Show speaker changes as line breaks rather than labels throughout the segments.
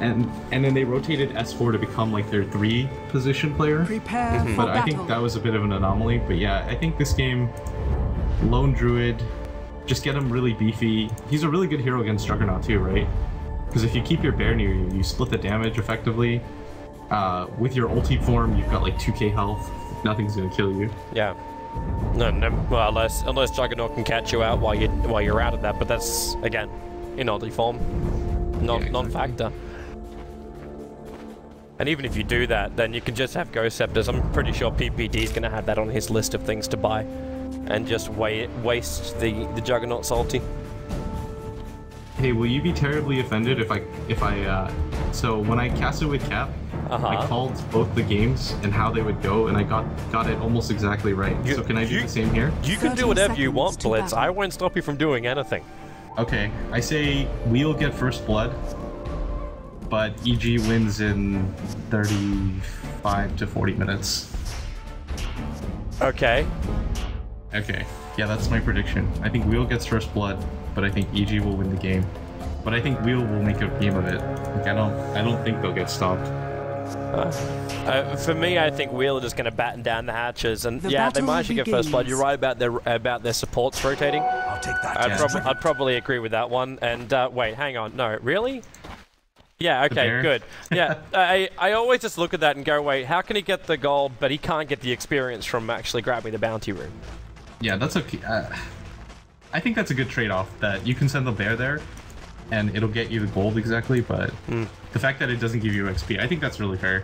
and then they rotated S4 to become like their 3 position player.
Prepare for
but I think that was a bit of an anomaly. But yeah, I think this game, lone Druid, just get him really beefy. He's a really good hero against Juggernaut too, right? Because if you keep your bear near you, you split the damage effectively. With your ulti form, you've got like 2k health. Nothing's gonna kill you.
Yeah. No, well, unless Juggernaut can catch you out while you're out of that, but that's again in ulti form, non-factor. And even if you do that, then you can just have Ghost Scepters. I'm pretty sure PPD's gonna have that on his list of things to buy, and just waste the Juggernaut's ulti.
Hey, will you be terribly offended if I so when I casted with Cap, I called both the games and how they would go, and I got it almost exactly right. So can I do the same here?
You can do whatever you want, Blitz. I won't stop you from doing anything.
Okay, I say we'll get first blood, but EG wins in 35 to 40 minutes.
Okay.
Okay, yeah, that's my prediction. I think Wheel gets first blood, but I think EG will win the game. But I think Wheel will make a game of it. Like, I don't think they'll get stopped.
For me, I think Wheel are just going to batten down the hatches, and yeah, they might actually get first blood. You're right about their supports rotating.
I'll take that.
I'd probably agree with that one. And wait, hang on, no, really? Yeah, okay, good. Yeah, I always just look at that and go, wait, how can he get the gold, but he can't get the experience from actually grabbing the bounty room?
Yeah, that's okay. I think that's a good trade-off, that you can send the bear there, and it'll get you the gold exactly, but the fact that it doesn't give you XP, I think that's really fair.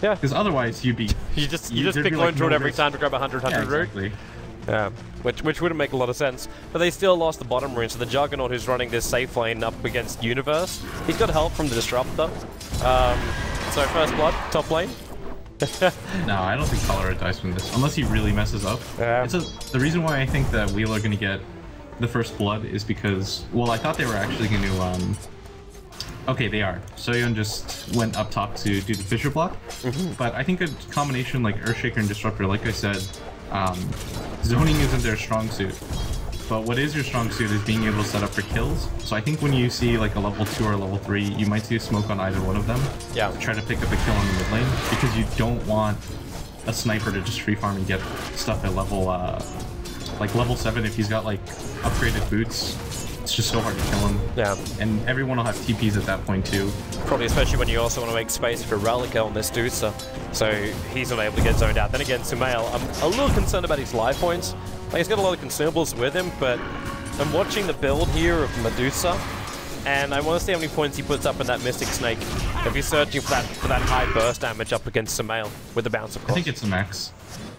Yeah.
Because otherwise, you just
pick Lone Druid every time to grab 100
yeah,
root.
exactly.
Yeah, which wouldn't make a lot of sense. But they still lost the bottom rune, so the Juggernaut who's running this safe lane up against Universe, he's got help from the Disruptor. So first blood, top lane.
No, I don't think Cholera dies from this, unless he really messes up.
Yeah.
The reason why I think that Wheel are going to get the first blood is because, well, I thought they were actually going to, okay, they are. Soyeon just went up top to do the Fissure block, but I think a combination like Earthshaker and Disruptor, like I said, zoning isn't their strong suit. But what is your strong suit is being able to set up for kills. So I think when you see like a level 2 or a level 3, you might see a smoke on either one of them. Yeah. To try to pick up a kill on the mid lane, because you don't want a sniper to just free farm and get stuff at level, like level 7 if he's got like upgraded boots. It's just so hard to kill him. Yeah. And everyone will have TPs at that point too.
Probably especially when you also want to make space for Relica on this dude, so he's not able to get zoned out. Then again, Sumail, I'm a little concerned about his life points. Like, he's got a lot of consumables with him, but I'm watching the build here of Medusa, and I want to see how many points he puts up in that Mystic Snake if he's searching for that high burst damage up against Sumail with the bounce, of course.
I think it's a max.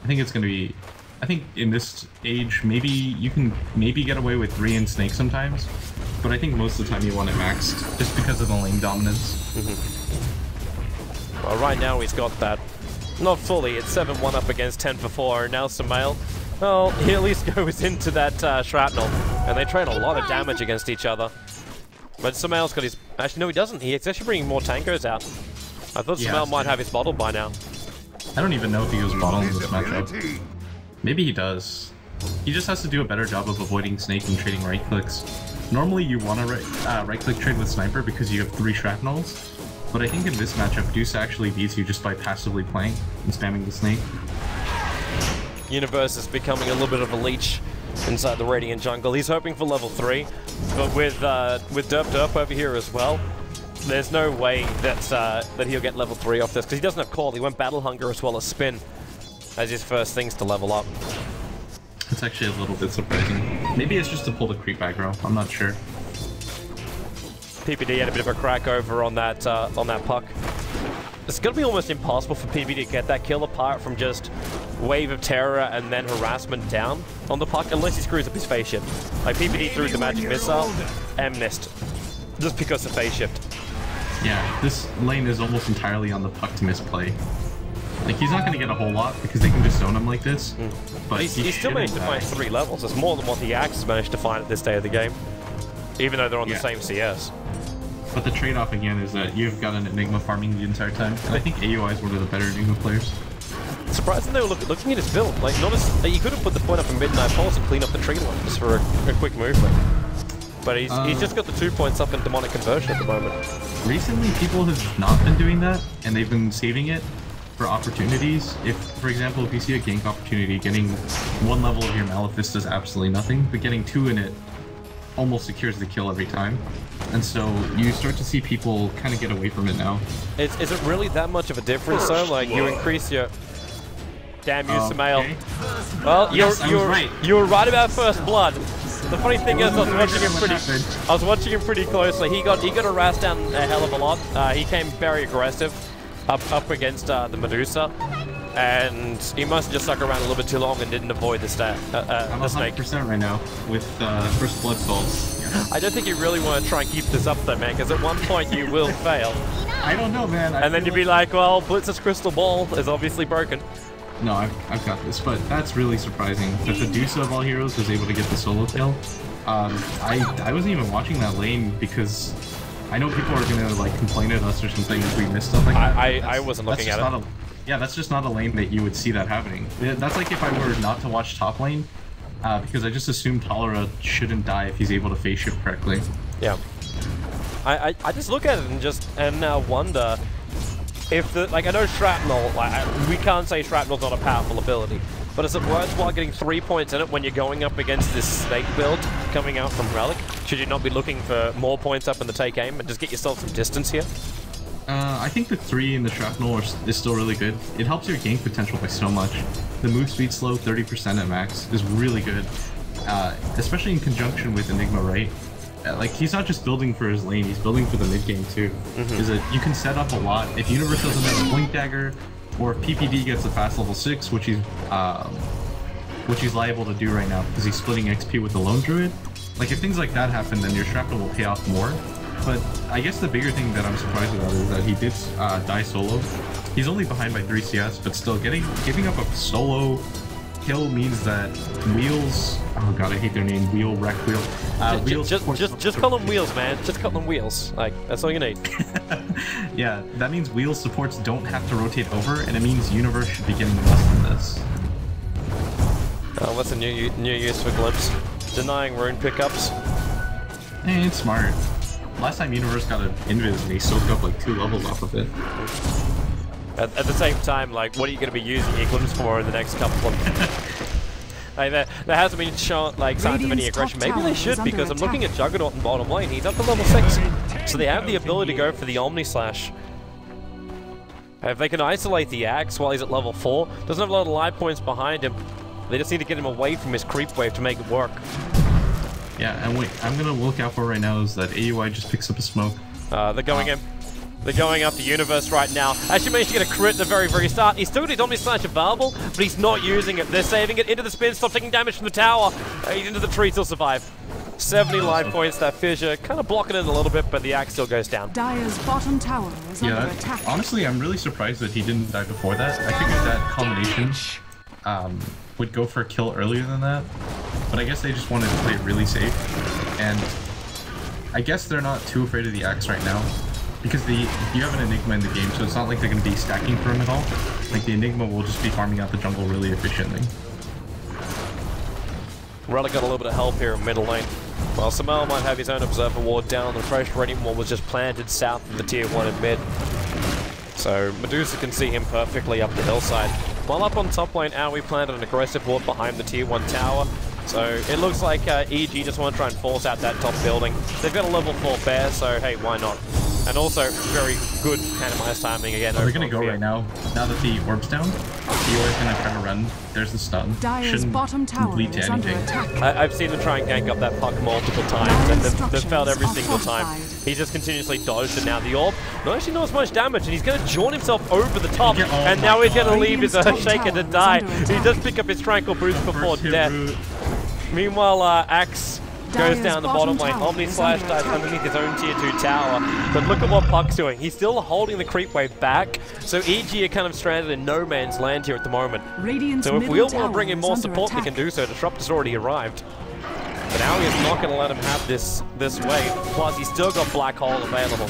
I think it's going to be... I think in this age, maybe you can get away with 3 in Snake sometimes, but I think most of the time you want it maxed, just because of the lane dominance.
Well, right now he's got that. Not fully, it's 7-1 up against 10 for 4, now Sumail. Well, he at least goes into that shrapnel, and they trade a lot of damage against each other. But Sumail's got his... Actually, no, he doesn't. He's actually bringing more tankos out. I thought Sumail might have his bottle by now.
I don't even know if he goes bottle in this matchup. Maybe he does. He just has to do a better job of avoiding Snake and trading right clicks. Normally you want to right click trade with Sniper because you have 3 shrapnels, but I think in this matchup, Deuce actually beats you just by passively playing and spamming the Snake.
Universe is becoming a little bit of a leech inside the Radiant jungle. He's hoping for level 3, but with Derp over here as well, there's no way that he'll get level 3 off this, because he doesn't have Call. He went Battle Hunger as well as Spin as his first things to level up.
It's actually a little bit surprising. Maybe it's just to pull the creep aggro. I'm not sure.
PPD had a bit of a crack over on that puck. It's going to be almost impossible for PPD to get that kill apart from just Wave of Terror and then Harassment down on the puck, unless he screws up his phase shift. Like, PPD threw the magic missile and missed, just because of phase shift.
Yeah, this lane is almost entirely on the puck to misplay. Like, he's not going to get a whole lot because they can just zone him like this. But
he's still managed to find 3 levels. It's more than what the Axe has managed to find at this day of the game, even though they're on the same CS.
But the trade-off again is that you've got an Enigma farming the entire time, and I think AUI is one of the better Enigma players.
Surprising they were looking at his build. Like, you could have put the point up in Midnight Pulse and clean up the tree line just for a quick movement. but he's just got the 2 points up in demonic conversion at the moment.
Recently, people have not been doing that, and they've been saving it for opportunities. If, for example, if you see a gank opportunity, getting 1 level of your Malefice does absolutely nothing, but getting 2 in it almost secures the kill every time. And so you start to see people kind of get away from it now.
Is it really that much of a difference though? Like you increase your... Damn you, Samael.
Okay.
Well,
Yes,
you were right about first blood. The funny thing is, I was watching him pretty closely. He got harassed down a hell of a lot. He came very aggressive up against the Medusa, and he must have just stuck around a little bit too long and didn't avoid the snake.
I'm 100% right now with first blood calls.
I don't think you really want to try and keep this up though, man, because at one point you will fail.
I don't know, man.
And then you'd be like, well, Blitz's crystal ball is obviously broken.
No, I've got this, but that's really surprising that the Medusa of all heroes was able to get the solo kill. I wasn't even watching that lane because I know people are gonna like complain at us or something if we missed stuff like that.
I wasn't looking at it.
Yeah, that's just not a lane that you would see that happening. That's like if I were not to watch top lane, because I just assume Tolera shouldn't die if he's able to phase shift correctly.
Yeah. I just look at it and now wonder if I know Shrapnel, we can't say Shrapnel's not a powerful ability, but is it worthwhile getting 3 points in it when you're going up against this snake build coming out from Relic? Should you not be looking for more points up in the take aim and just get yourself some distance here?
I think the 3 in the Shrapnel is still really good. It helps your gank potential by so much. The move speed slow, 30% at max, is really good, especially in conjunction with Enigma, right? Like, he's not just building for his lane, he's building for the mid game too. You can set up a lot. If Universe doesn't have a Blink Dagger, or if PPD gets a fast level 6, which he's liable to do right now because he's splitting XP with the Lone Druid, like if things like that happen, then your Shrapnel will pay off more. But I guess the bigger thing that I'm surprised about is that he did die solo. He's only behind by 3 CS, but still giving up a solo kill means that Wheels... Oh god, I hate their name. Wheel, Wreck Wheel. Wheels
just call them Wheels, man. Just call them Wheels. Like, that's all you need.
Yeah, that means Wheels supports don't have to rotate over, and it means Universe should be getting less than this.
Oh, what's a new use for Glimpse? Denying rune pickups.
Eh, it's smart. Last time Universe got an invis and he soaked up like 2 levels off of it.
At the same time, like, what are you going to be using your Glimpse for in the next couple of... like, there hasn't been shown, like, signs of any aggression. Maybe they should, because I'm looking at Juggernaut in bottom lane. He's up to level 6. So they have the ability to go for the Omni Slash. If they can isolate the Axe while he's at level 4, doesn't have a lot of life points behind him. They just need to get him away from his creep wave to make it work.
Yeah, and wait, I'm going to look out for right now is that AUI just picks up a smoke.
They're going in. They're going after Universe right now. Actually managed to get a crit at the very, very start. He's still got his Omni Slash available, but he's not using it. They're saving it into the spin, stop taking damage from the tower. He's into the tree, still survive. 70 life points, that fissure. Kind of blocking it a little bit, but the axe still goes down.
Dire's bottom tower is under attack.
Honestly, I'm really surprised that he didn't die before that. I figured that combination would go for a kill earlier than that. But I guess they just wanted to play it really safe. And I guess they're not too afraid of the axe right now. Because you have an Enigma in the game, so it's not like they're going to be stacking for him at all. Like, the Enigma will just be farming out the jungle really efficiently.
Relic got a little bit of help here in middle lane. While Samael might have his own Observer Ward down, the fresh Radiant Wall was just planted south of the tier 1 in mid. So Medusa can see him perfectly up the hillside. While up on top lane, Aoi planted an aggressive ward behind the tier 1 tower. So it looks like EG just want to try and force out that top building. They've got a level 4 bear, so hey, why not? And also, very good randomized timing again.
They're going to go right now. Now that the orb's down, Eeyore is going to try to run. There's the stun.
Dire's bottom tower is under attack.
I've seen him try and gank up that puck multiple times, and they've failed every single time. He's just continuously dodged, and now the orb, not actually not as much damage, and he's going to jaunt himself over the top, and now he's going to leave his Shaker to die. He does pick up his Tranquil Boost before death. Meanwhile, Axe goes down the bottom lane. Omni Slash dies underneath his own tier 2 tower. But look at what Puck's doing. He's still holding the creep wave back. So EG are kind of stranded in no man's land here at the moment. So if we all want to bring in more support, we can do so. Disrupt has already arrived. But Aoi is not going to let him have this way. Plus, he's still got Black Hole available.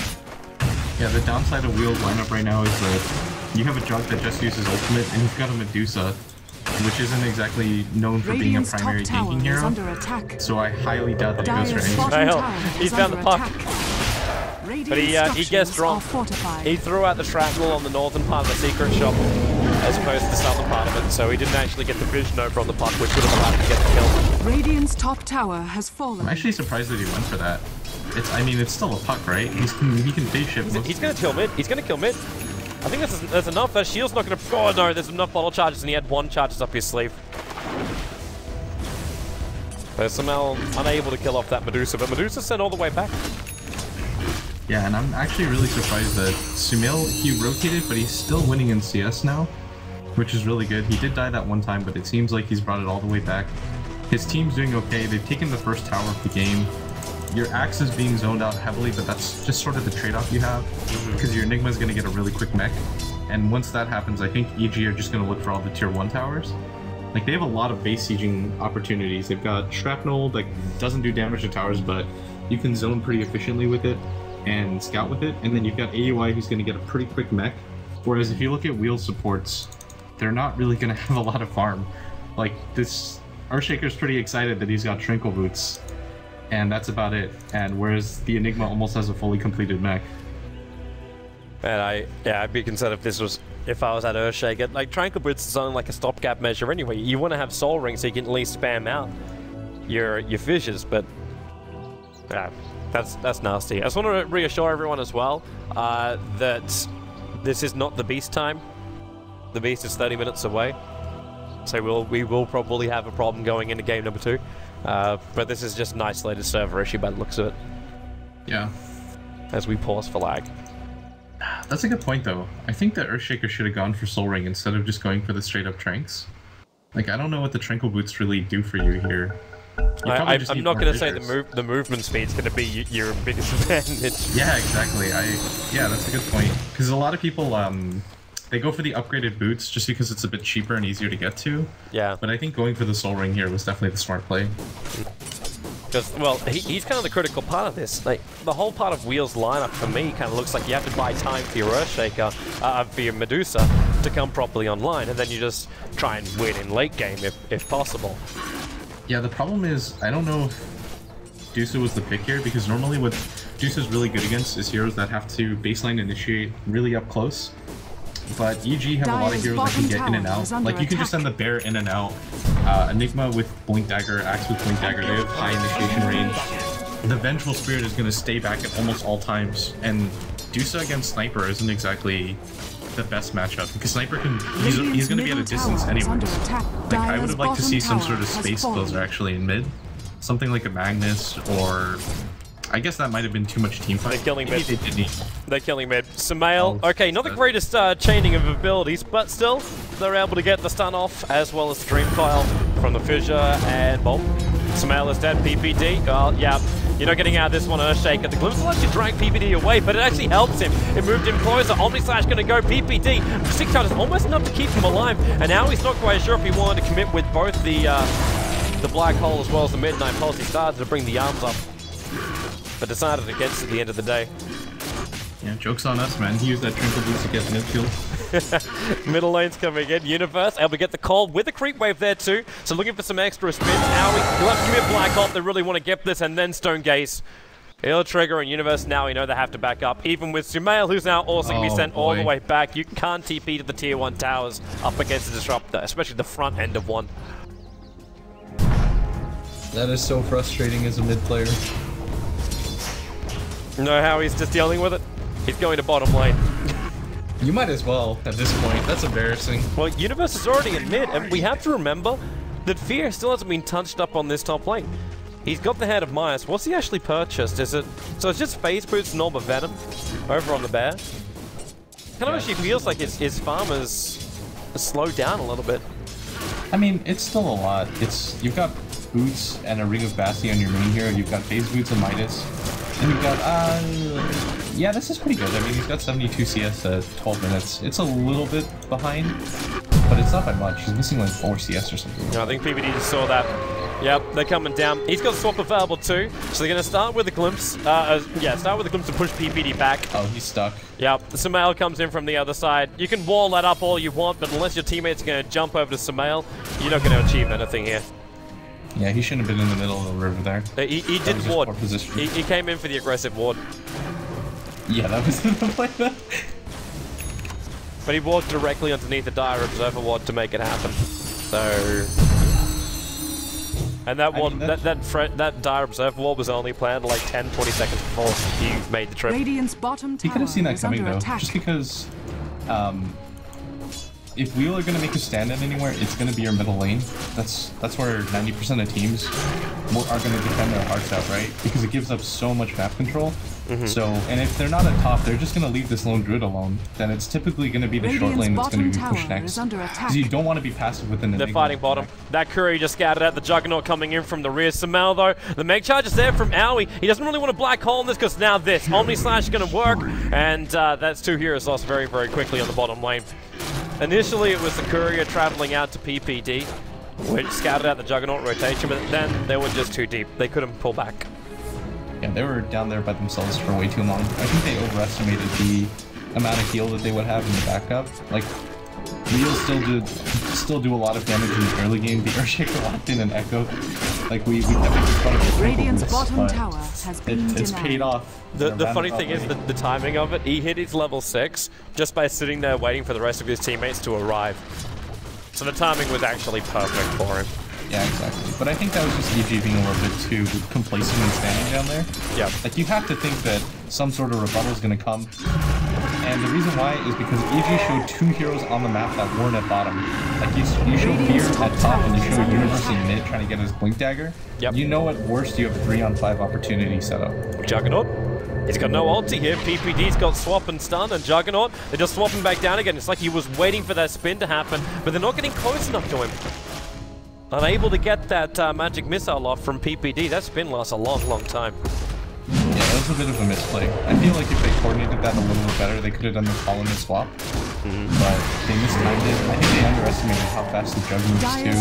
Yeah, the downside of Wheel's lineup right now is that you have a Jug that just uses ultimate, and you've got a Medusa which isn't exactly known for being a primary tanking hero. So I highly doubt that he goes for anything.
He's found the puck. But he guessed wrong. He threw out the shrapnel on the northern part of the secret shop as opposed to the southern part of it, so he didn't actually get the vision over on the puck, which would have allowed him to get the kill.
Radiant's top tower has fallen.
I'm actually surprised that he went for that. I mean, it's still a puck, right? He can phase shift.
He's going to kill mid. He's going to kill mid. I think that's enough. That shield's not going to... Oh, no, there's enough bottle charges, and he had 1 charges up his sleeve. But somehow unable to kill off that Medusa, but Medusa sent all the way back.
Yeah, and I'm actually really surprised that Sumail, he rotated, but he's still winning in CS now, which is really good. He did die that one time, but it seems like he's brought it all the way back. His team's doing okay. They've taken the first tower of the game. Your Axe is being zoned out heavily, but that's just sort of the trade-off you have, because your Enigma is going to get a really quick mech. And once that happens, I think EG are just going to look for all the tier 1 towers. Like, they have a lot of base sieging opportunities. They've got Shrapnel that doesn't do damage to towers, but you can zone pretty efficiently with it and scout with it. And then you've got AUI who's going to get a pretty quick mech. Whereas if you look at wheel supports, they're not really going to have a lot of farm. Like, this Earthshaker's pretty excited that he's got Trinkle Boots, and that's about it. And whereas the Enigma almost has a fully completed mech.
And I'd be concerned if I was at Earthshaker. Like, Tranquil Boots is only like a stopgap measure anyway. You want to have Soul Ring so you can at least spam out your fissures, but yeah, that's nasty. I just want to reassure everyone as well that this is not the Beast time. The Beast is 30 minutes away, so we will probably have a problem going into game number 2. But this is just an isolated server issue by the looks of it.
Yeah.
As we pause for lag.
That's a good point, though. I think that Earthshaker should have gone for Soul Ring instead of just going for the straight-up Tranks. Like, I don't know what the Tranquil Boots really do for you here.
I'm not going to say the movement speed's going to be your biggest advantage.
Yeah, exactly. Yeah, that's a good point. Because a lot of people, they go for the upgraded boots just because it's a bit cheaper and easier to get to.
Yeah.
But I think going for the Soul Ring here was definitely the smart play.
Because, well, he's kind of the critical part of this. Like, the whole part of Wheel's lineup, for me, kind of looks like you have to buy time for your Earthshaker, for your Medusa, to come properly online, and then you just try and win in late game, if possible.
Yeah, the problem is, I don't know if Dusa was the pick here, because normally what Dusa's really good against is heroes that have to baseline initiate really up close. But EG have a lot of heroes that can get in and out. Like, you can just send the bear in and out. Enigma with Blink Dagger, Axe with Blink Dagger, they have high initiation range. The Vengeful Spirit is going to stay back at almost all times, and Dusa against Sniper isn't exactly the best matchup, because Sniper can, he's going to be at a distance anyways. Like, I would have liked to see some sort of space closer actually in mid. Something like a Magnus, or... I guess that might have been too much team fight.
They're killing mid. They're killing mid. Sumail, okay, not the greatest chaining of abilities, but still, they're able to get the stun off, as well as the Dream Coil from the Fissure and Bolt. Sumail is dead, PPD. Well, yeah, you're not getting out of this one, Earthshaker. The Glimpse will actually drag PPD away, but it actually helps him. It moved him closer. Omnislash going to go PPD. 6 charges, almost enough to keep him alive, and now he's not quite sure if he wanted to commit with both the Black Hole as well as the Midnight Pulse. He started to bring the arms up, but decided against at the end of the day.
Yeah, joke's on us, man. He used that Trinkle Boots to get midfield.
Middle lane's coming in. Universe able to get the call with a creep wave there too. So looking for some extra spins. Owie, he'll have to commit Black Hole. They really want to get this, and then Stone Gaze. He'll trigger, and Universe now we know they have to back up. Even with Sumail, who's now also going to be sent all the way back. You can't TP to the tier 1 towers up against the Disruptor, especially the front end of one.
That is so frustrating as a mid player.
Know how he's just dealing with it? He's going to bottom lane.
You might as well at this point. That's embarrassing.
Well, Universe is already in mid, and we have to remember that Fear still hasn't been touched up on this top lane. He's got the Head of Mias. What's he actually purchased? Is it... So it's just Phase Boots and Normal Venom over on the bear? Kind of actually feels like his farm has slowed down a little bit.
I mean, it's still a lot. You've got Boots and a Ring of Bassi on your main hero. You've got Phase Boots and Midas. And you've got, yeah, this is pretty good. I mean, he's got 72 CS at 12 minutes. It's a little bit behind, but it's not by much. He's missing like 4 CS or something.
No, I think PPD just saw that. Yep, they're coming down. He's got swap available too, so they're going to start with the glimpse. Start with the glimpse to push PPD back.
Oh, he's stuck.
Yep, Sumail comes in from the other side. You can wall that up all you want, but unless your teammates are going to jump over to Sumail, you're not going to achieve anything here.
Yeah, he shouldn't have been in the middle of the river there.
He did ward. He came in for the aggressive ward.
Yeah, that was the play.
But he walked directly underneath the Dire Observer ward to make it happen. So... And that one, that Dire Observer ward was only planned like 10-20 seconds before he made the trip.
Radiant's bottom tower
He could have seen that coming though,
attack.
just because if Wheel are going to make a stand at anywhere, it's going to be your middle lane. That's where 90% of teams are going to defend their hearts out, right? Because it gives up so much map control. So, and if they're not at top, they're just going to leave this lone Druid alone. Then it's typically going to be the short lane that's going to be pushed next. Because you don't want to be passive within the.
They're fighting bottom. That Curry just scouted out the Juggernaut coming in from the rear. Sumail though, the Meg Charge is there from Owie. He doesn't really want a black hole in this because now this Omni Slash is going to work, and that's 2 heroes lost very, very quickly on the bottom lane. Initially, it was the Courier traveling out to PPD, which scouted out the Juggernaut rotation, but then they were just too deep. They couldn't pull back.
Yeah, they were down there by themselves for way too long. I think they overestimated the amount of heal that they would have in the backup. Like, Wheels still do a lot of damage in the early game. The Earthshaker locked in an Echo. Like, we kept making fun of it.
Radiant's bottom tower has been
it's
denied.
paid off.
The funny thing is the timing of it. He hit his level 6 just by sitting there waiting for the rest of his teammates to arrive. So the timing was actually perfect for him.
Yeah, exactly. But I think that was just EG being a little bit too complacent and standing down there. Yeah. Like, you have to think that some sort of rebuttal is going to come. And the reason why is because EG showed 2 heroes on the map that weren't at bottom. Like, you show Fear at top and you show Universe in mid trying to get his Blink Dagger. Yep. You know at worst you have a 3-on-5 opportunity set up.
Juggernaut. He's got no ulti here. PPD's got swap and stun, and Juggernaut, they're just swapping back down again. It's like he was waiting for that spin to happen, but they're not getting close enough to him. Unable to get that magic missile off from PPD. That spin lasts a long, long time.
Yeah, that was a bit of a misplay. I feel like if they coordinated that a little bit better, they could have done the call and the swap. But they mistimed it. I think they underestimated how fast the Jug moves too.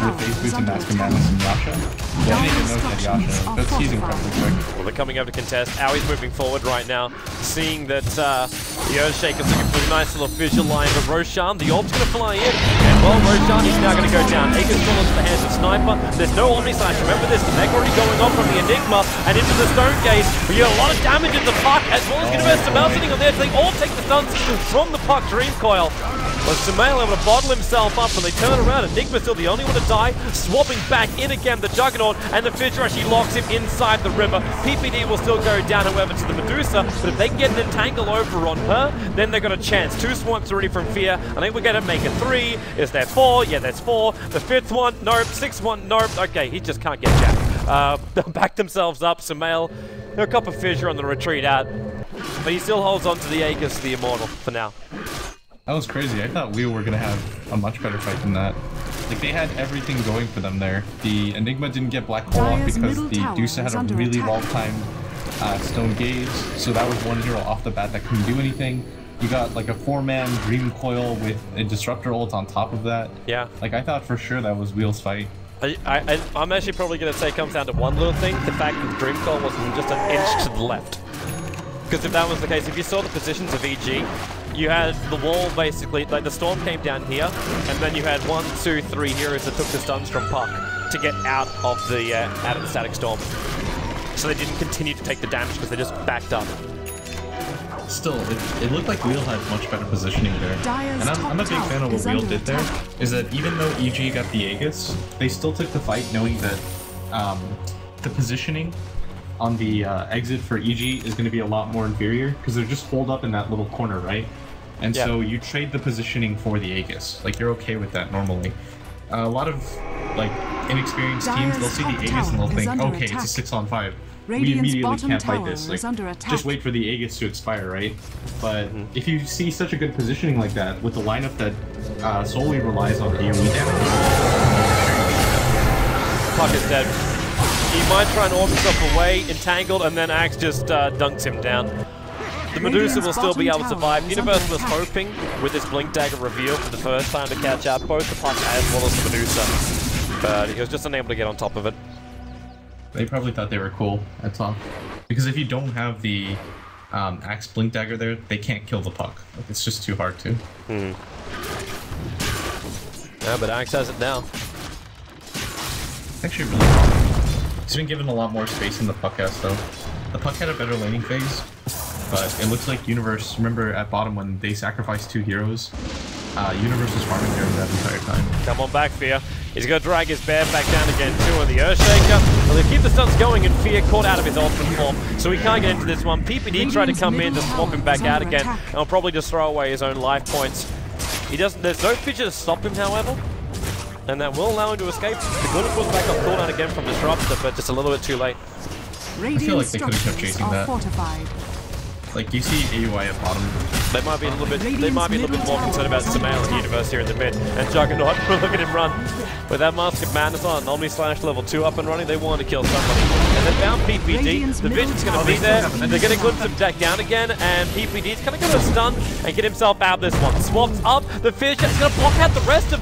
With Phase Boots and Master Madness and Yasha. Yeah, I didn't even know that Yasha, but he's incredibly quick.
Well, they're coming over to contest. Owie's moving forward right now, seeing that the Earthshaker's looking for a nice little visual line of Roshan. The orb's going to fly in, and well, Roshan is now going to go down. Aegis fall into the hands of Sniper. There's no Omni Slash. Remember this, the mech already going on from the Enigma and into the Stone Gaze. We get a lot of damage in the puck, as well as Universe Sumail sitting on there. So they all take the stunts from the puck Dream Coil. But Sumail able to bottle himself up, and they turn around. Enigma's still the only one to die, swapping back in again the Juggernaut, and the Fissure actually locks him inside the river. PPD will still go down, however, to the Medusa, but if they can get an entangle over on her, then they've got a chance. 2 swipes already from Fear. I think we're going to make it 3. Is there 4? Yeah, there's 4. The 5th one, nope. 6th one, nope. Okay, he just can't get jack. They backed themselves up. Sumail, a couple of Fissure on the retreat out, but he still holds on to the Aegis, the Immortal, for now.
That was crazy. I thought we were going to have a much better fight than that. Like, they had everything going for them there. The Enigma didn't get Black Hole off because the Dusa had a really well-timed Stone Gaze, so that was one hero off the bat that couldn't do anything. You got like a 4-man Dream Coil with a Disruptor ult on top of that. Yeah. Like, I thought for sure that was Wheel's fight.
I'm actually probably going to say it comes down to one little thing, the fact that the Dream Coil wasn't just an inch to the left. Because if that was the case, if you saw the positions of EG, you had the wall basically, like the storm came down here, and then you had 1, 2, 3 heroes that took the stuns from Puck to get out of the static storm. So they didn't continue to take the damage because they just backed up.
Still, it looked like Wheel had much better positioning there. And I'm a big fan of what Wheel did there, is that even though EG got the Aegis, they still took the fight knowing that the positioning on the exit for EG is going to be a lot more inferior, because they're just holed up in that little corner, right? And so you trade the positioning for the Aegis. Like, you're okay with that normally. A lot of, like, inexperienced teams, they'll see the Aegis and they'll think, okay, it's a 6-on-5. We immediately can't fight this. Like, just wait for the Aegis to expire, right? But if you see such a good positioning like that, with a lineup that solely relies on AoE damage...
Puck is dead. He might try and orb himself away, entangled, and then Axe just dunks him down. The Medusa will still be able to survive. Universe was hoping, with this Blink Dagger reveal for the first time, to catch out both the Puck as well as the Medusa. but he was just unable to get on top of it.
They probably thought they were cool at top. Because if you don't have the Axe Blink Dagger there, they can't kill the puck. Like, it's just too hard to.
Yeah, but Axe has it now.
It's actually really hard. He's been given a lot more space in the puck has, though. The puck had a better laning phase, but it looks like Universe, remember at bottom when they sacrificed 2 heroes? Universe was farming during that entire time.
Come on back, Fear. He's going to drag his bear back down again too on the Earthshaker. Well, they keep the stuns going and Fear caught out of his ultimate form, so he can't get into this one. PPD tried to come in to swap him back out again, and he'll probably just throw away his own life points. He doesn't. There's no fidget to stop him, however, and that will allow him to escape. The Gunner was back on cooldown again from Disruptor, but just a little bit too late.
I feel like they could have kept chasing that. Like, you see AUI at bottom.
They might be a little bit. They might be a little bit more concerned about Sumail and Universe here in the mid. And Juggernaut, look at him run. With that Mask of Madness on, Omni Slash level 2 up and running, they wanted to kill somebody. And they found PPD. The Vision's going to be there. And they're going to glimpse him back down again. And PPD's kind of going to stun and get himself out of this one. Swaps up. The Fish is going to block out the rest of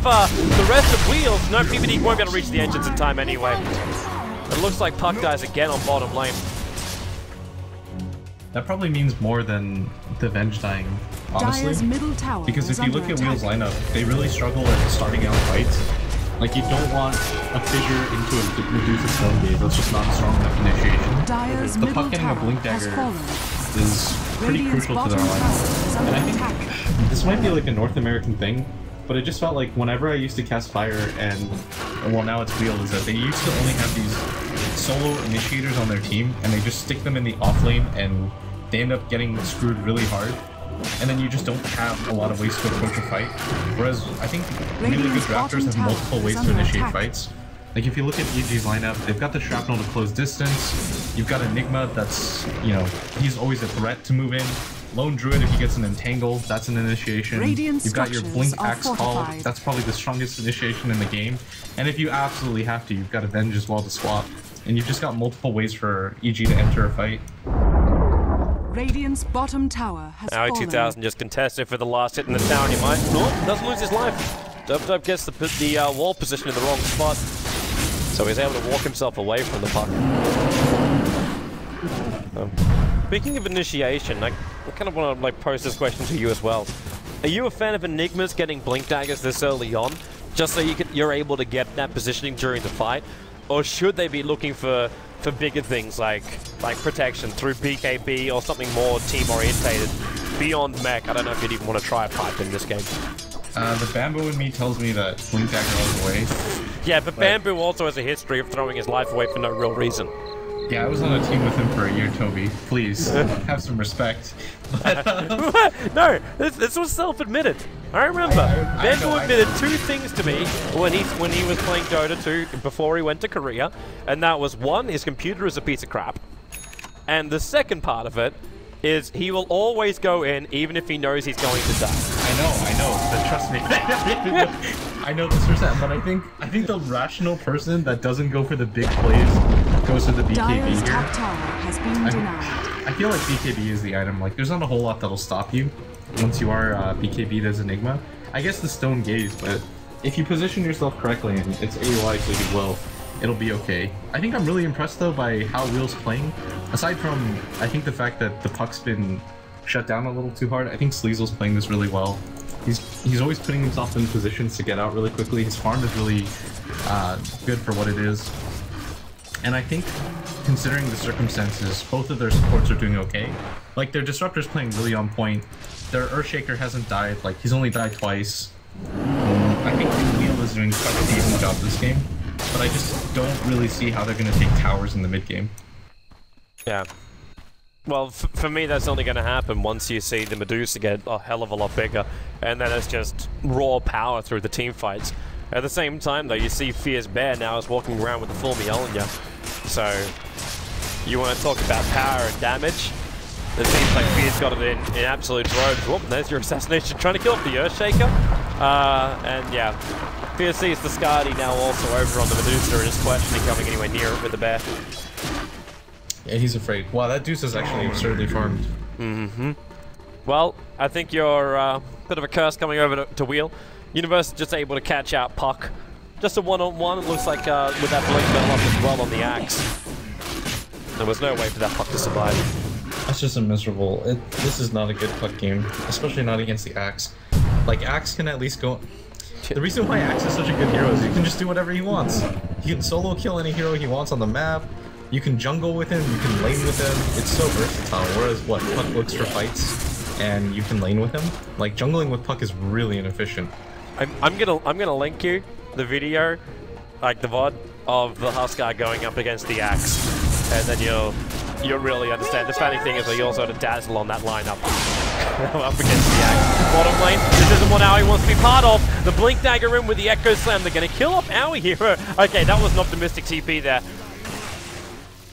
Wheels. No, PPD won't be able to reach the engines in time anyway. It looks like Puck dies again on bottom lane.
That probably means more than the Venge dying, honestly. Because if you look at Wheel's lineup, they really struggle at starting out fights. Like, you don't want a fissure into a Medusa Stone Gaze. That's just not a strong enough initiation. The Puck getting a Blink Dagger is pretty crucial to their lineup. And I think this might be like a North American thing, but it just felt like whenever I used to cast Fire and, well, now it's Wheel, is that they used to only have these solo initiators on their team, and they just stick them in the off lane, and they end up getting screwed really hard. And then you just don't have a lot of ways to approach a fight. Whereas I think really good drafters have multiple ways to initiate fights. Like, if you look at EG's lineup, they've got the Shrapnel to close distance. You've got Enigma that's, you know, he's always a threat to move in. Lone Druid, if he gets an Entangle, that's an initiation. You've got your Blink Axe Call, that's probably the strongest initiation in the game. And if you absolutely have to, you've got Avenge as well to swap. And you've just got multiple ways for EG to enter a fight.
Radiant's bottom tower has
fallen. 2000 just contested for the last hit in the tower, and he might doesn't lose his life. Dub gets the wall position in the wrong spot, so he's able to walk himself away from the puck. Speaking of initiation, I kind of want to pose this question to you as well. Are you a fan of Enigmas getting Blink Daggers this early on, just so you're able to get that positioning during the fight, or should they be looking for bigger things like protection through BKB or something more team-orientated beyond mech? I don't know if you'd even want to try a pipe in this game.
The Bamboo in me tells me that Blink Dagger all the way.
Yeah, but Bamboo also has a history of throwing his life away for no real reason.
Yeah, I was on a team with him for a year, Toby. Please, have some respect.
No, this was self-admitted. I remember. Bamboo admitted 2 things to me when he was playing Dota 2 before he went to Korea, and that was 1, his computer is a piece of crap, and the second part of it is he will always go in even if he knows he's going to die.
I know, but trust me. I know this %, but I think the rational person that doesn't go for the big plays goes for the BKB here.
Has been denied.
I feel like BKB is the item. Like, there's not a whole lot that'll stop you once you are BKB'd as Enigma. I guess the Stone Gaze, but if you position yourself correctly and it's AOI so you will, it'll be okay. I think I'm really impressed though by how Wheel's playing. Aside from, I think the fact that the puck's been shut down a little too hard, I think Sleazel's playing this really well. He's always putting himself in positions to get out really quickly. His farm is really good for what it is. And I think, considering the circumstances, both of their supports are doing okay. Like, their Disruptor's playing really on point. Their Earthshaker hasn't died, like, he's only died twice. I think Wheel is doing quite a decent job this game, but I just don't really see how they're going to take towers in the mid game.
Yeah. Well, for me, that's only going to happen once you see the Medusa get a hell of a lot bigger, and then it's just raw power through the team fights. At the same time, though, you see Fierce Bear now is walking around with the full Mjolnir. So, you want to talk about power and damage? It seems like Fierce got it in absolute droves. Whoop, there's your assassination, trying to kill off the Earthshaker. And yeah, Fierce sees the Skadi now also over on the Medusa and is questioning coming anywhere near it with the Bear.
Yeah, he's afraid. Wow, that Deuce is actually absurdly farmed.
Mm-hmm. Well, I think you're a bit of a curse coming over to Wheel. Universe just able to catch out Puck Just a one-on-one. It looks like with that blink bell up as well on the axe. There was no way for that puck to survive.
That's just a miserable. This is not a good puck game, especially not against the axe. Like axe can at least go. The reason why axe is such a good hero is you can just do whatever he wants. He can solo kill any hero he wants on the map. You can jungle with him. You can lane with him. It's so versatile. Whereas what puck looks for fights, and you can lane with him. Like jungling with puck is really inefficient.
I'm gonna link you the video, like the VOD of the Huskar going up against the axe, and then you'll really understand. The funny thing is that you also had a dazzle on that lineup. Up against the axe. Bottom lane, this isn't what Aoi wants to be part of. The blink dagger in with the echo slam. They're gonna kill off Aoi here. Okay, that was an optimistic TP there.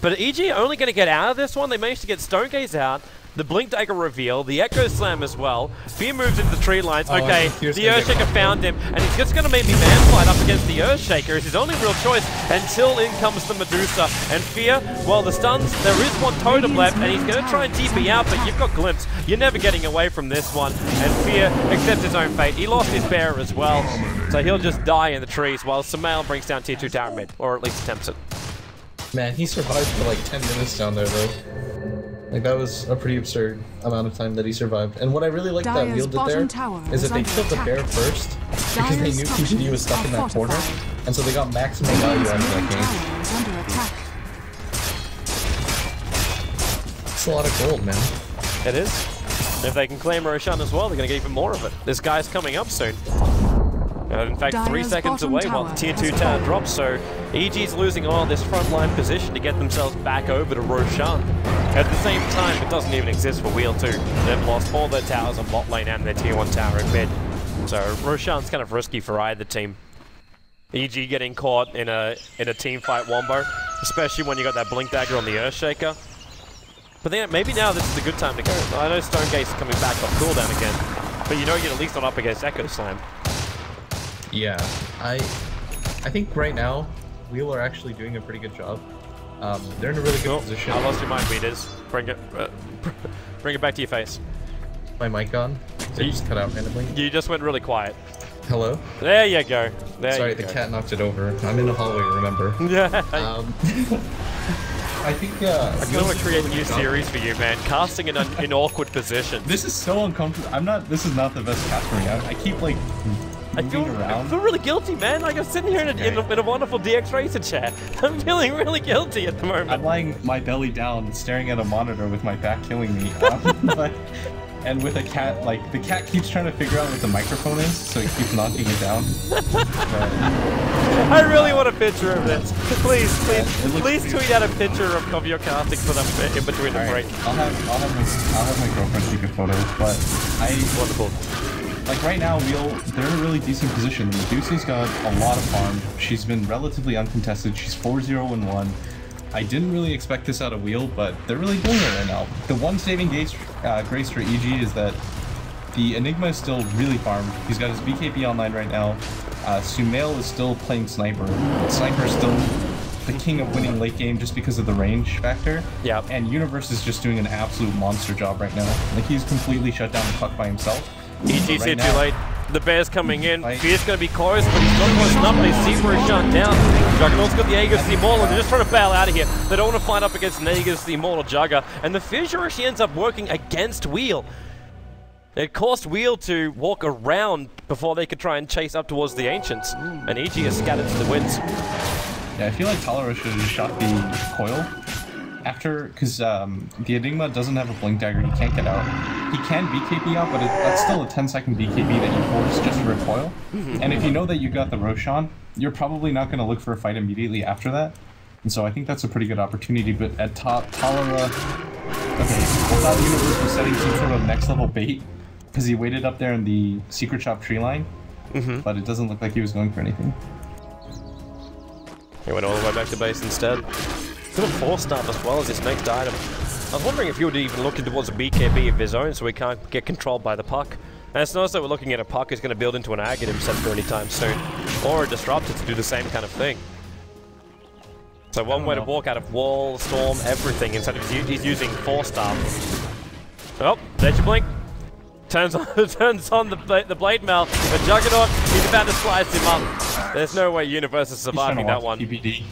But EG are only gonna get out of this one. They managed to get Stonegaze out. The blink dagger reveal, the echo slam as well. Fear moves into the tree lines. Okay, the Earthshaker found him, and he's just going to maybe manfight up against the Earthshaker. It's his only real choice until in comes the Medusa. And Fear, well, the stuns, there is one totem left, and he's going to try and TP out, but you've got Glimpse. You're never getting away from this one. And Fear accepts his own fate. He lost his bear as well, so he'll just die in the trees while Sumail brings down tier 2 tower mid, or at least attempts it.
Man, he survived for like 10 minutes down there, though. Like, that was a pretty absurd amount of time that he survived. And what I really liked that Wheel did there is that they killed the bear first because they knew PGD was stuck in that corner, and so they got maximum value out of that game. It's a lot of gold, man.
It is. And if they can claim Roshan as well, they're going to get even more of it. This guy's coming up soon. In fact, 3 seconds away while the tier 2 tower drops, so EG's losing all this frontline position to get themselves back over to Roshan. At the same time, it doesn't even exist for Wheel 2. They've lost all their towers on bot lane and their tier 1 tower in mid. So Roshan's kind of risky for either team. EG getting caught in a team fight wombo, especially when you got that blink dagger on the Earthshaker. But then maybe now this is a good time to go. I know Stonegaze is coming back off cooldown again, but you know you're at least not up against Echo Slam.
Yeah, I think right now, Wheel are actually doing a pretty good job. They're in a really good position.
I lost your mic, Beaters. Bring it back to your face.
My mic on? Did it just cut out randomly?
You just went really quiet.
Hello?
There you go.
Sorry, the cat knocked it over. I'm in the hallway, remember?
Yeah.
I think,
I kind of create a new series for you, man. Casting in awkward positions.
This is so uncomfortable. This is not the best cast for me. I keep, like,
I feel really guilty, man. Like I'm sitting here in a wonderful DX Racer chair. I'm feeling really guilty at the moment.
I'm lying my belly down, staring at a monitor with my back killing me. And with a cat, like the cat keeps trying to figure out what the microphone is, so it keeps knocking it down.
I really want a picture of this. Please tweet out a picture of your casting for them in between the break.
I'll have my girlfriend take a photo, but
wonderful.
Like right now, they're in a really decent position. Medusa's got a lot of farm. She's been relatively uncontested. She's 4-0-1. I didn't really expect this out of Wheel, but they're really doing it right now. The one saving grace for EG is that the Enigma is still really farmed. He's got his BKB online right now. Sumail is still playing Sniper. Sniper is still the king of winning late game just because of the range factor.
Yeah.
And Universe is just doing an absolute monster job right now. Like he's completely shut down the puck by himself.
EG's here too late. The bear's coming in. Fear's going to be close, but he's not close enough. They see where he's shut down. Juggernaut's got the Aegis, the Immortal, and they're just trying to bail out of here. They don't want to fight up against Aegis, the Immortal Jugger. And the Fissure actually ends up working against Wheel. It cost Wheel to walk around before they could try and chase up towards the Ancients. And EG is scattered to the winds.
Yeah, I feel like Talora should have shot the coil. Because the Enigma doesn't have a blink dagger, he can't get out. He can BKB out, but that's still a 10-second BKB that you force just to recoil. And if you know that you got the Roshan, you're probably not going to look for a fight immediately after that. And so I think that's a pretty good opportunity, but at top, Talora... Okay, I thought Universe was setting some sort of next level bait, because he waited up there in the Secret Shop tree line, but it doesn't look like he was going for anything.
He went all the way back to base instead. Got a 4-star as well as his next item. I was wondering if he would even look towards a BKB of his own so he can't get controlled by the puck. And it's nice that we're looking at a puck he's going to build into an Agate himself anytime soon. Or a Disruptor to do the same kind of thing. So one way to walk out of Wall, Storm, everything instead of he's using 4-star. Oh, there's your blink. Turns on the blade mail. The Juggernaut, he's about to slice him up. There's no way Universe is surviving that one.
PPD.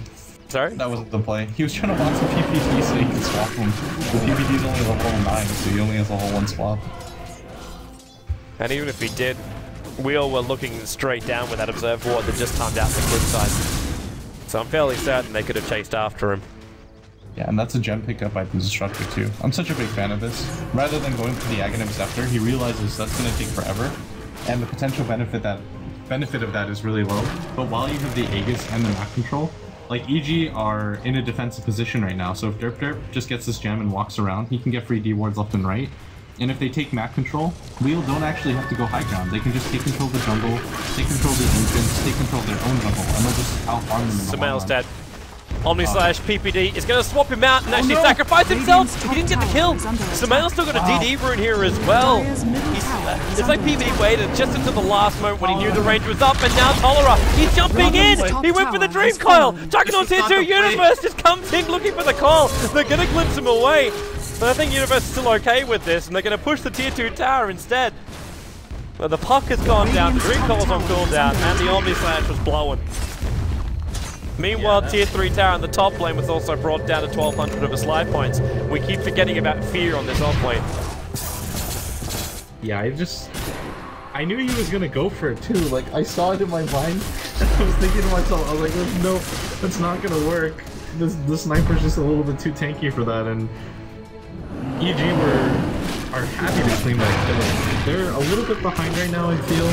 Sorry?
That wasn't the play. He was trying to want some PPD so he could swap him. The PPD is only level 9, so he only has level 1 swap.
And even if he did, we all were looking straight down with that observe ward that just timed out the cliff side. So I'm fairly certain they could have chased after him.
Yeah, and that's a gem pickup by the Destructor too. I'm such a big fan of this. Rather than going for the Aghanim Scepter, he realizes that's going to take forever, and the potential benefit of that is really low. But while you have the Aegis and the map control, like EG are in a defensive position right now, so if Derp just gets this gem and walks around, he can get free D wards left and right. And if they take map control, Wheel don't actually have to go high ground. They can just take control of the jungle, take control of the ancients, take control of their own jungle, and they'll just out-farm them in the
Sumail's dead. Omni slash PPD is going to swap him out and actually sacrifice himself. He didn't get the kill. Sumail's still got a DD rune here as well. It's like PPD waited just until the last moment when he knew the range was up, and now Tolera, he's jumping in. He went for the Dream Coil. Juggernaut's here too. Universe just comes in looking for the call. They're going to glimpse him away. But I think Universe is still okay with this, and they're going to push the tier 2 tower instead. But the puck has gone down, the Dream Coil's on cooldown, and the Omni Slash was blowing. Meanwhile, tier 3 tower in the top lane was also brought down to 1200 of his life points. We keep forgetting about fear on this off lane.
Yeah, I knew he was gonna go for it too. Like, I saw it in my mind, and I was thinking to myself, I was like, no, that's not gonna work. The sniper's just a little bit too tanky for that, and EG are happy to claim that kill. They're a little bit behind right now, I feel.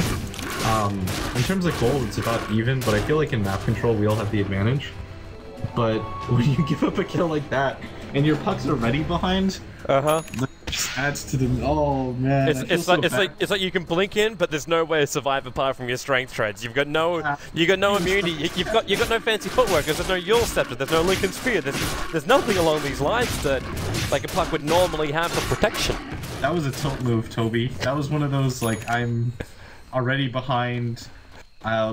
In terms of gold, it's about even, but I feel like in map control, we all have the advantage. But when you give up a kill like that, and your pucks are already behind, that just adds to the. Oh man,
it's like you can blink in, but there's no way to survive apart from your strength treads. You've got no immunity. You've got no fancy footwork. There's no Yule Scepter. There's no Lincoln Spear. There's nothing along these lines that like a puck would normally have for protection.
That was a tilt move, Toby. That was one of those like I'm already behind.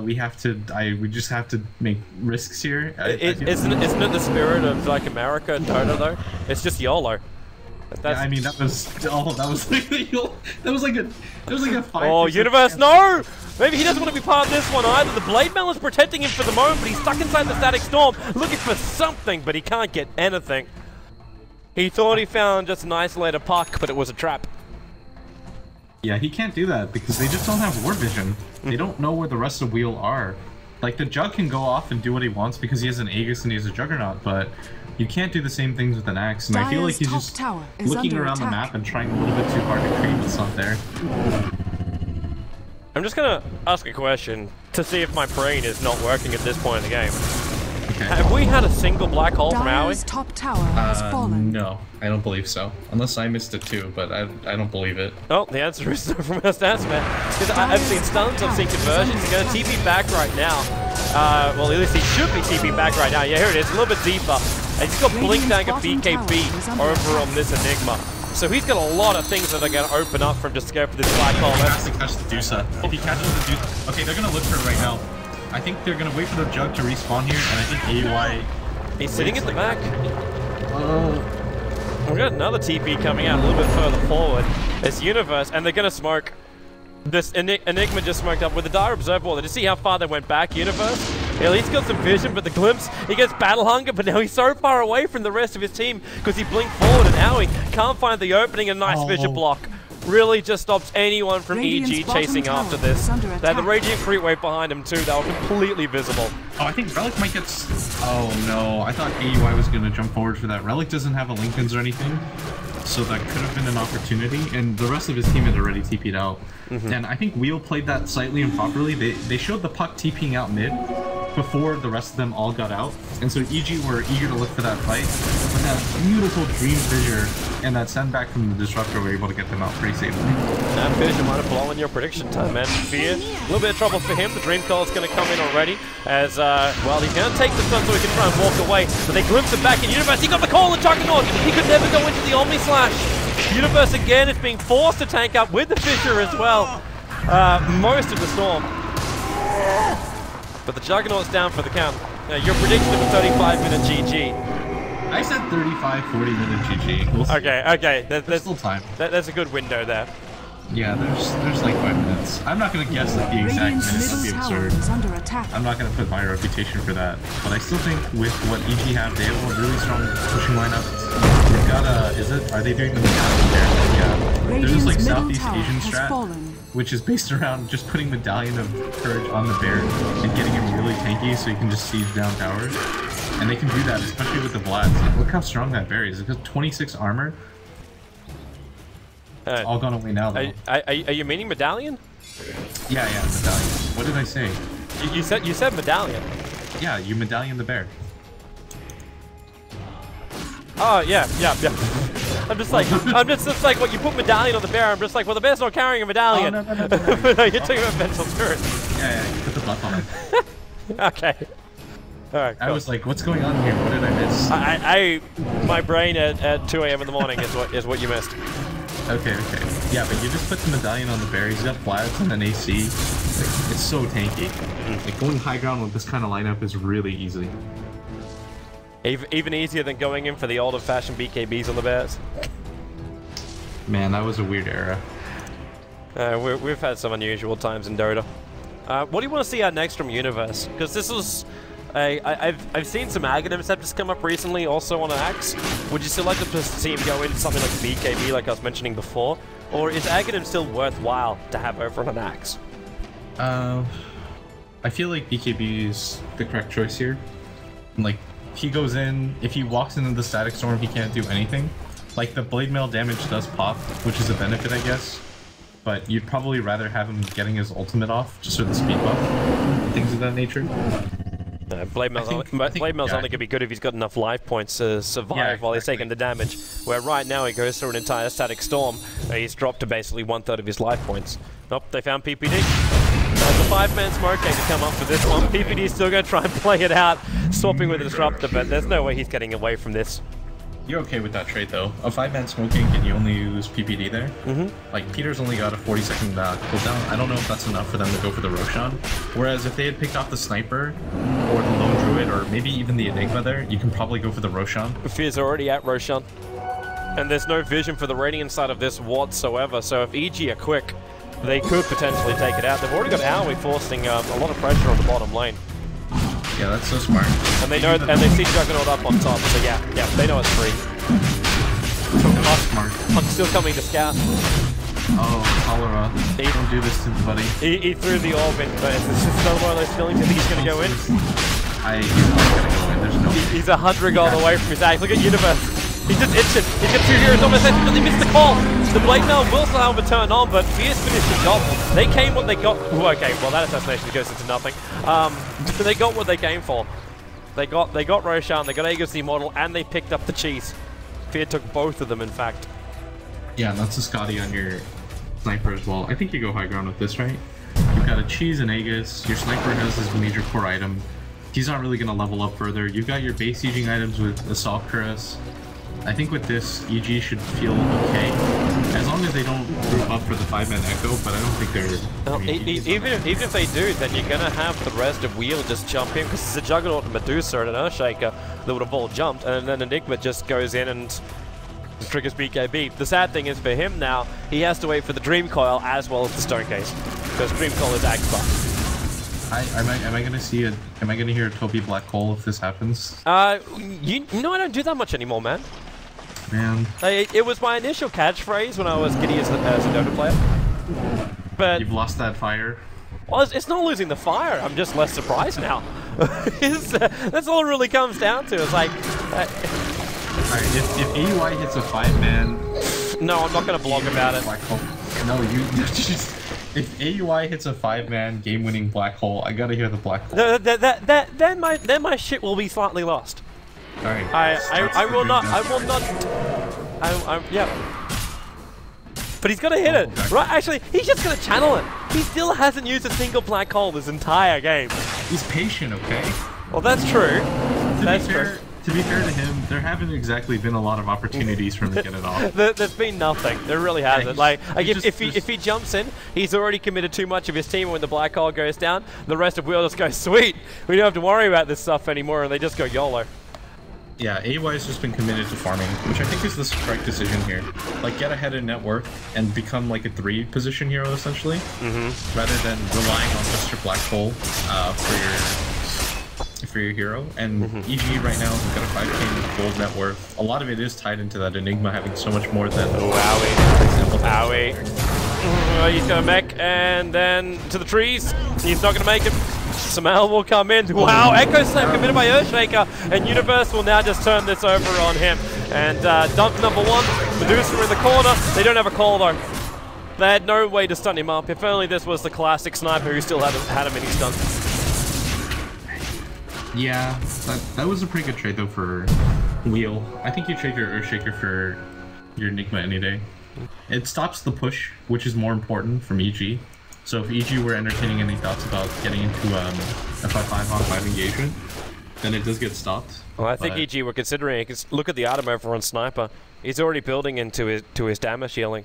We just have to make risks here.
Isn't it the spirit of like America and Dota though? It's just YOLO.
Yeah, I mean that was like a 5%.
Oh, Universe, no! Maybe he doesn't want to be part of this one either. The Blade Mail is protecting him for the moment, but he's stuck inside the Static Storm, looking for something, but he can't get anything. He thought he found just an isolated puck, but it was a trap.
Yeah, he can't do that because they just don't have ward vision. They don't know where the rest of Wheel are. Like, the Jug can go off and do what he wants because he has an Aegis and he has a Juggernaut, but you can't do the same things with an Axe. And I feel like he's just looking around the map and trying a little bit too hard to creep what's not there.
I'm just gonna ask a question to see if my brain is not working at this point in the game.
Okay.
Have we had a single black hole from Aoi?
Top tower has fallen.
No, I don't believe so. Unless I missed it too, but I don't believe it.
Oh, the answer is no from our stats, man. Because I've seen stuns, I've seen conversions. He's going to TP back right now. Well, at least he should be TP back right now. Yeah, here it is, a little bit deeper. And he's got Blink Dagger BKB over on this Enigma. So he's got a lot of things that are going to open up for him to go for this black hole.
He has to catch the Dusa. If he catches the Dusa... Okay, they're going to look for it right now. I think they're going to wait for the Jug to respawn here, and I think AY...
He's sitting at the back. We've got another TP coming out a little bit further forward. It's Universe, and they're going to smoke. This Enigma just smoked up with the Dire Observer Wall. Did you see how far they went back, Universe? Yeah, he's got some vision, but the glimpse, he gets Battle Hunger, but now he's so far away from the rest of his team because he blinked forward, and Aoi can't find the opening. A nice vision block really just stops anyone from EG chasing after this. They had the Radiant Creep Wave behind him too. They were completely visible.
Oh, I think Relic might get... Oh no, I thought AUI was going to jump forward for that. Relic doesn't have a Lincolns or anything, so that could have been an opportunity, and the rest of his team had already TP'd out. And I think Wheel played that slightly improperly. They showed the puck TPing out mid before the rest of them all got out, and so EG were eager to look for that fight. But that beautiful Dream Fissure and that send back from the Disruptor were able to get them out pretty safely.
That Fissure might have blown your prediction time, man. Fear, a little bit of trouble for him. The Dream Coil is going to come in already, as, well, he's going to take the stun so he can try and walk away, but they glimpse him back in Universe. He got the call and Juggernaut. He could never go into the Omni Slash. Universe again is being forced to tank up with the Fissure as well. Most of the Storm. But the Juggernaut's down for the count. Your prediction of a 35-minute GG.
I said 35, 40-minute GG.
Okay.
There's still time.
There's a good window there.
Yeah, there's like 5 minutes. I'm not gonna guess like the exact minutes. That'd be absurd. I'm not gonna put my reputation for that. But I still think with what EG have, they have a really strong pushing lineup. They've got are they doing the medallion there? Yeah. There's this like Southeast Asian strat, which is based around just putting Medallion of Courage on the bear and getting him really tanky so you can just siege down towers. And they can do that, especially with the Vlads. Like, look how strong that bear is. It's got 26 armor. It's all gone away now, though.
Are you meaning Medallion?
Yeah, Medallion. What did I say?
You said Medallion.
Yeah, you Medallion the bear.
Oh, yeah. I'm just like, well, you put Medallion on the bear, I'm just like, well, the bear's not carrying a Medallion.
Oh, no.
No, you're talking about Mental Spirit.
Yeah, you put the buff on it.
Okay. Alright, cool.
I was like, what's going on here? What did I miss?
My brain at 2 AM in the morning is what you missed.
Okay. Yeah, but you just put the Medallion on the bear. He's got Vlads and an AC. It's so tanky. Like, going high ground with this kind of lineup is really easy.
Even easier than going in for the old-fashioned BKBs on the bears.
Man, that was a weird era.
We've had some unusual times in Dota. What do you want to see out next from Universe? Because this was... I've seen some Aghanim Scepters come up recently, also on an Axe. Would you still like to see him go into something like BKB, like I was mentioning before? Or is Aghanim still worthwhile to have over on an Axe?
I feel like BKB is the correct choice here. Like, he goes in, if he walks into the Static Storm, he can't do anything. Like, the Blade Mail damage does pop, which is a benefit, I guess. But you'd probably rather have him getting his ultimate off, just for the speed buff, things of that nature.
Blade Mail's only going to be good if he's got enough life points to survive while he's taking the damage. Where right now he goes through an entire Static Storm, he's dropped to basically 1/3 of his life points. Oh, they found PPD. There's a 5-man smoke game to come up for this one. PPD's still going to try and play it out, swapping with the Disruptor, but there's no way he's getting away from this.
You're okay with that trade, though. A 5-man smoking, and you only use PPD there? Like, Peter's only got a 40-second cooldown. I don't know if that's enough for them to go for the Roshan. Whereas if they had picked off the Sniper, or the Lone Druid, or maybe even the Enigma there, you can probably go for the Roshan.
Fear's already at Roshan. And there's no vision for the Radiant side of this whatsoever, so if EG are quick, they could potentially take it out. They've already got Aoi forcing a lot of pressure on the bottom lane.
Yeah, that's so smart.
And they know, and they see Juggernaut up on top, so yeah, they know it's free.
Smart.
I'm still coming to scout.
Oh, cholera. Don't do this to me, buddy.
He threw the orb in, but it's just another one of those feelings. You think he's going to go in?
He's not going to go in. There's no way.
He's 100 gold away from his axe. Look at Universe. He's just itching. He's got 2 heroes on his head, but they missed the call. The Blade Mail will somehow return on, but Fierce finished the job. They came what they got. Ooh, okay, well that assassination goes into nothing. They got what they came for. They got Roshan, they got Aegis the Immortal, and they picked up the cheese. Fear took both of them, in fact.
Yeah, and that's a Scotty on your Sniper as well. I think you go high ground with this, right? You've got a cheese and Aegis. Your Sniper has his major core item. He's not really going to level up further. You've got your base sieging items with Assault Cuirass. I think with this, EG should feel okay, as long as they don't group up for the 5-man Echo, but I don't think they're...
Even if they do, then you're going to have the rest of Wheel just jump in, because it's a Juggernaut and Medusa and an Earthshaker that would have all jumped, and then Enigma just goes in and triggers BKB. The sad thing is for him now, he has to wait for the Dream Coil as well as the Stone Case, because Dream Coil is Axe buff.
Am I gonna see it? Am I gonna hear a Toby Black Hole if this happens?
You know I don't do that much anymore, man.
Man.
It was my initial catchphrase when I was giddy as a Dota player. But
you've lost that fire.
Well, it's not losing the fire. I'm just less surprised now. That's all it really comes down to. It's like.
Alright, if AUI hits a 5-man.
No, I'm not gonna blog about it.
Black hole. No, you just. If AUI hits a 5-man game-winning black hole, I gotta hear the black hole.
Then my shit will be slightly lost.
Alright.
I will not. Yeah. But he's gonna hit it, right? Actually, he's just gonna channel it. He still hasn't used a single black hole this entire game.
He's patient, okay?
Well, that's true. That's true.
To be fair to him, there haven't exactly been a lot of opportunities for him to get it off.
There's been nothing. There really hasn't. Yeah, if he jumps in, he's already committed too much of his team. When the black hole goes down, the rest of Wheel just goes, sweet, we don't have to worry about this stuff anymore, and they just go YOLO.
Yeah, AY has just been committed to farming, which I think is the correct decision here. Like, get ahead in net worth and become like a 3 position hero, essentially, rather than relying on just your black hole for your hero. And EG right now has got a 5k gold net worth. A lot of it is tied into that Enigma having so much more than...
Oh, owie. Owie. He's gonna mech, and then to the trees. He's not gonna make it. Samel will come in. Wow, Echo Slam committed by Earthshaker, and Universe will now just turn this over on him. And dunk number 1, Medusa in the corner. They don't have a call though. They had no way to stun him up. If only this was the classic sniper who still had a mini stun.
Yeah, that was a pretty good trade though for Wheel. I think you trade your Earthshaker for your Enigma any day. It stops the push, which is more important from EG. So if EG were entertaining any thoughts about getting into a 5-on-5 engagement, then it does get stopped.
Well, I think EG were considering it, because look at the item over on Sniper. He's already building into his damage healing.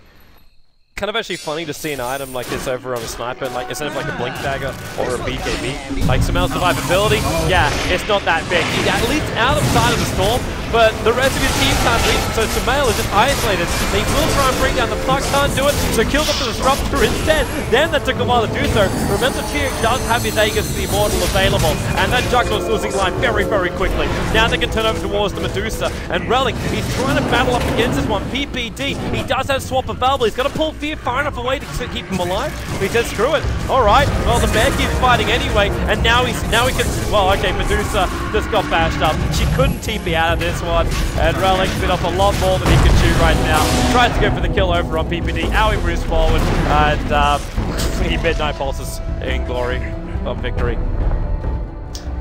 Kind of actually funny to see an item like this over on a Sniper, like instead of like a Blink Dagger or a BKB. Like Samel's survivability, yeah, it's not that big. He's at least out of sight of the storm, but the rest of his team can't reach him, so Samel is just isolated. He will try and bring down the Puck, can't do it, so killed off the Disruptor instead. Then that took a while to do so. Remember, Tyr does have his Aegis the Immortal available, and that Juggernaut's losing line very, very quickly. Now they can turn over towards the Medusa, and Relic, he's trying to battle up against this one. PPD, he does have swap available. He's got to pull Fear far enough away to keep him alive. He says, screw it. All right, well, the bear keeps fighting anyway, and now he can, well, okay, Medusa just got bashed up. She couldn't TP out of this one, and Relic bit off a lot more than he can chew right now. Tries to go for the kill over on PPD. Owie moves forward, and he Midnight Pulses in glory of victory.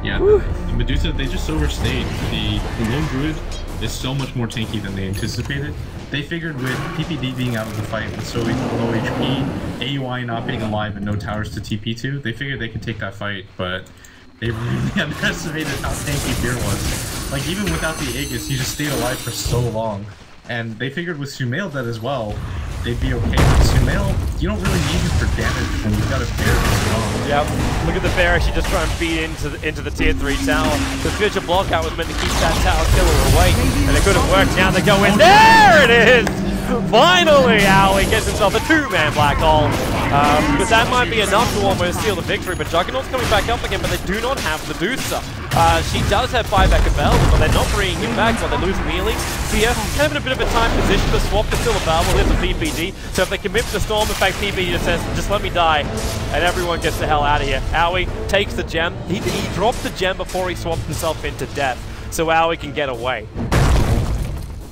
Yeah, the Medusa, they just overstayed. The lone Druid is so much more tanky than they anticipated. They figured with PPD being out of the fight with so low HP, AUI not being alive and no towers to TP to, they figured they could take that fight, but they really underestimated how tanky Fear was. Like, even without the Aegis, he just stayed alive for so long. And they figured with Sumail that as well, they'd be okay. But Sumail, you don't really need him for damage when you've got a bear as well.
Yep, look at the bear actually just try and beat into the tier 3 tower. The future blockout was meant to keep that tower killer away, and it couldn't work. Now they go in. There it is! Finally, Owie gets himself a 2-man black hole. But that might be enough to almost seal the victory. But Juggernaut's coming back up again, but they do not have Medusa. She does have buyback available, but they're not bringing him back, so they lose melee. Fear, kind of in a bit of a time position. The swap is still available. Here's the PPD. So if they commit to the storm, in fact, PPD just says, just let me die. And everyone gets the hell out of here. Owie takes the gem. He dropped the gem before he swapped himself into death. So Owie can get away.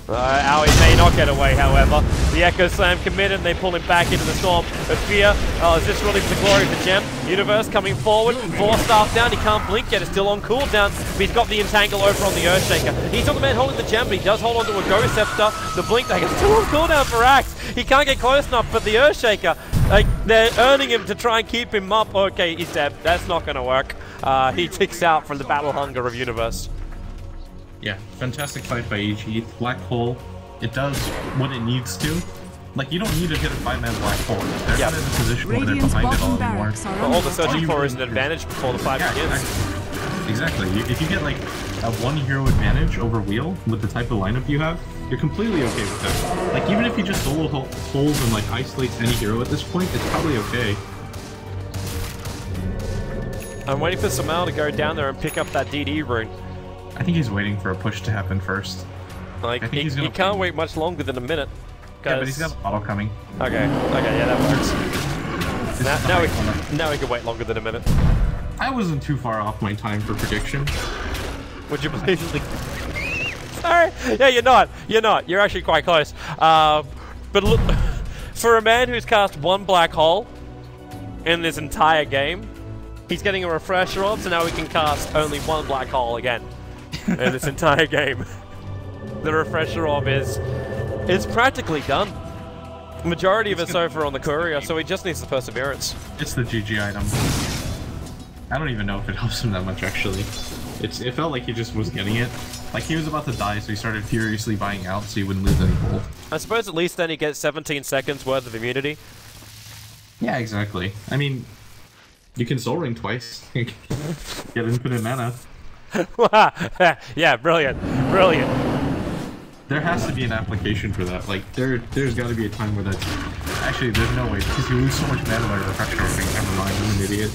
Owie may not get away, however. The Echo Slam committed, and they pull him back into the storm. But Fear, is this really for the glory of the gem? Universe coming forward, 4 staff down, he can't blink yet, it's still on cooldown, but he's got the Entangle over on the Earthshaker. He's not the man holding the gem, but he does hold on to a Ghost Scepter. The Blink Dagger still on cooldown for Axe. He can't get close enough, but the Earthshaker, like, they're earning him to try and keep him up. Okay, he's dead. That's not going to work. He ticks out from the battle hunger of Universe.
Yeah, fantastic fight by EG. Black Hole, it does what it needs to. Like, you don't need to hit a 5-man Black Hole. They're not in a position where they're behind it all anymore.
But all the searching for is an advantage before the fight begins.
Exactly. If you get, like, a 1-hero advantage over Wheel with the type of lineup you have, you're completely okay with that. Like, even if he just solo holes and, like, isolates any hero at this point, it's probably okay.
I'm waiting for Samel to go down there and pick up that DD rune.
I think he's waiting for a push to happen first.
Like, he can't wait much longer than a minute.
Yeah, but he's got a bottle coming.
Okay, yeah, that works. Now we can wait longer than a minute.
I wasn't too far off my time for prediction.
Would you believe me? Sorry. Yeah, you're not. You're actually quite close. But look, for a man who's cast 1 black hole in this entire game, he's getting a refresher on, so now we can cast only 1 black hole again in this entire game. The refresher orb is practically done. The majority of it's over on the courier, so he just needs the perseverance.
It's the GG item. I don't even know if it helps him that much, actually. It felt like he just was getting it. Like, he was about to die, so he started furiously buying out so he wouldn't lose any gold.
I suppose at least then he gets 17 seconds worth of immunity.
Yeah, exactly. I mean, you can Soul Ring twice. Get infinite mana.
Yeah, brilliant, brilliant.
There has to be an application for that. Like, there's got to be a time where that's... Actually, there's no way, because you lose so much mana by reflection. Never mind, I'm an idiot.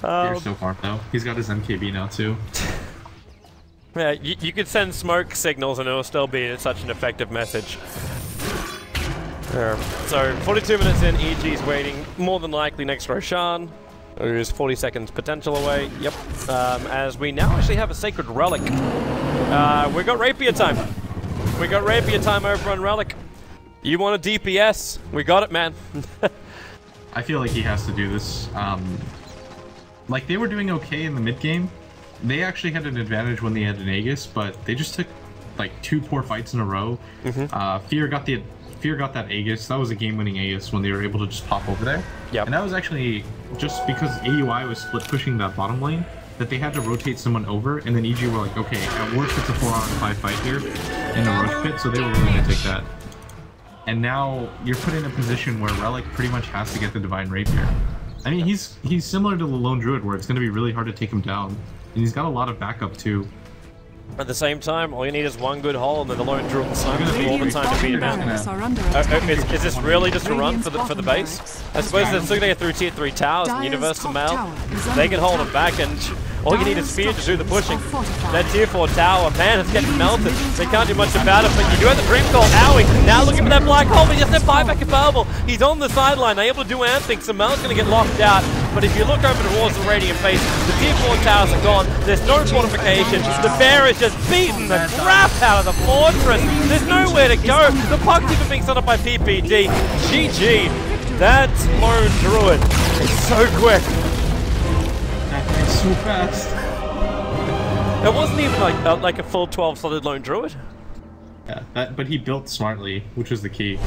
You're so far, though. He's got his MKB now, too.
Yeah, you could send smoke signals and it'll still be such an effective message. So, 42 minutes in, EG's waiting, more than likely next Roshan, who's 40 seconds potential away. Yep. As we now actually have a Sacred Relic. We got Rapier time. We got Rapier time over on Relic. You want a DPS? We got it, man.
I feel like he has to do this. Like, they were doing okay in the mid game. They actually had an advantage when they had an Aegis, but they just took like 2 poor fights in a row. Fear got that Aegis. That was a game-winning Aegis when they were able to just pop over there.
Yep.
And that was actually just because AUI was split pushing that bottom lane that they had to rotate someone over, and then EG were like, okay, at worst it's a 4-on-5 fight here in the Roche pit, so they were willing to take that. And now you're put in a position where Relic pretty much has to get the Divine Rapier. I mean, he's similar to the Lone Druid, where it's going to be really hard to take him down. And he's got a lot of backup, too.
At the same time, all you need is one good hole, and then the Lone Druid and Simon have all the time to beat him out. Is this really just a run for the base? I suppose they're still going to get through tier 3 towers and Universal Mail. They can hold him back, and all you need is Fear to do the pushing. That tier 4 tower, man, it's getting melted. They can't do much about it, but you do have the Dream Call. Owie, now looking for that black hole, but he doesn't have buyback available. He's on the sideline, able to do anything, so Mel's going to get locked out. But if you look over towards the Radiant face, the tier 4 towers are gone. There's no fortification. The bear is just beating the crap out of the fortress. There's nowhere to go. The puck's even being set up by PPD. GG. That Lone Druid is so quick.
It's so fast.
It wasn't even like a full 12-slotted Lone Druid.
Yeah, but he built smartly, which was the key.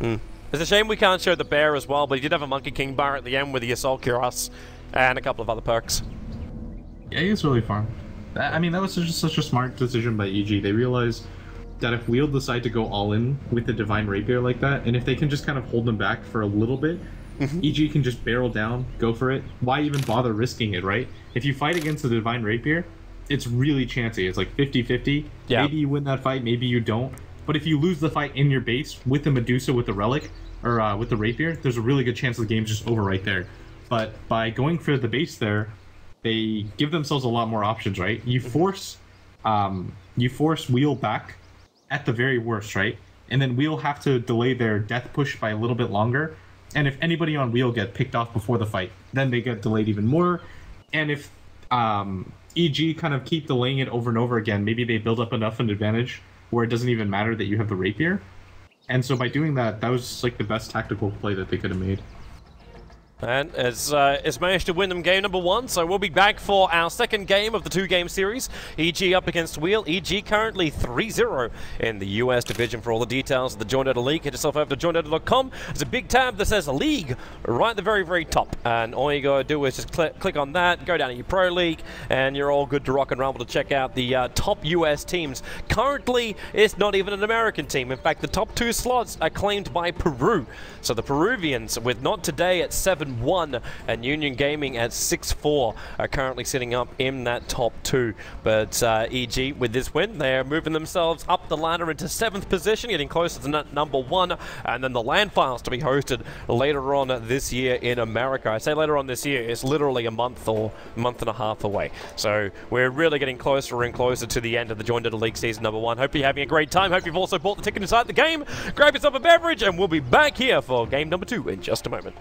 It's a shame we can't show the bear as well, but he did have a Monkey King bar at the end with the Assault Cuirass and a couple of other perks.
Yeah, he was really fun. I mean, that was just such a smart decision by EG. They realized that if Wheel decide to go all in with the Divine Rapier like that, and if they can just kind of hold them back for a little bit, EG can just barrel down, go for it. Why even bother risking it, right? If you fight against the Divine Rapier, it's really chancy. It's like 50-50. Yeah. Maybe you win that fight, maybe you don't. But if you lose the fight in your base with the Medusa, with the Relic, or with the Rapier, there's a really good chance the game's just over right there. But by going for the base there, they give themselves a lot more options, right? You force Wheel back at the very worst, right? And then Wheel have to delay their death push by a little bit longer. And if anybody on Wheel get picked off before the fight, then they get delayed even more. And if EG kind of keep delaying it over and over again, maybe they build up enough an advantage where it doesn't even matter that you have the Rapier. And so by doing that, that was like the best tactical play that they could have made.
And it's managed to win them game number 1, so we'll be back for our second game of the 2-game series. EG up against Wheel. EG currently 3-0 in the US division. For all the details of the joinDOTA League, head yourself over to joinDOTA.com. There's a big tab that says League right at the very, very top. And all you gotta do is just click on that, go down to your Pro League, and you're all good to rock and roll to check out the top US teams. Currently, it's not even an American team. In fact, the top 2 slots are claimed by Peru. So the Peruvians, with Not Today at 7-1 and Union Gaming at 6-4, are currently sitting up in that top 2. But EG, with this win, they're moving themselves up the ladder into 7th position, getting closer to number 1, and then the LAN finals to be hosted later on this year in America. I say later on this year, it's literally a month or month and a half away. So we're really getting closer and closer to the end of the joinDOTA League season number 1. Hope you're having a great time. Hope you've also bought the ticket inside the game. Grab yourself a beverage, and we'll be back here for game number 2 in just a moment.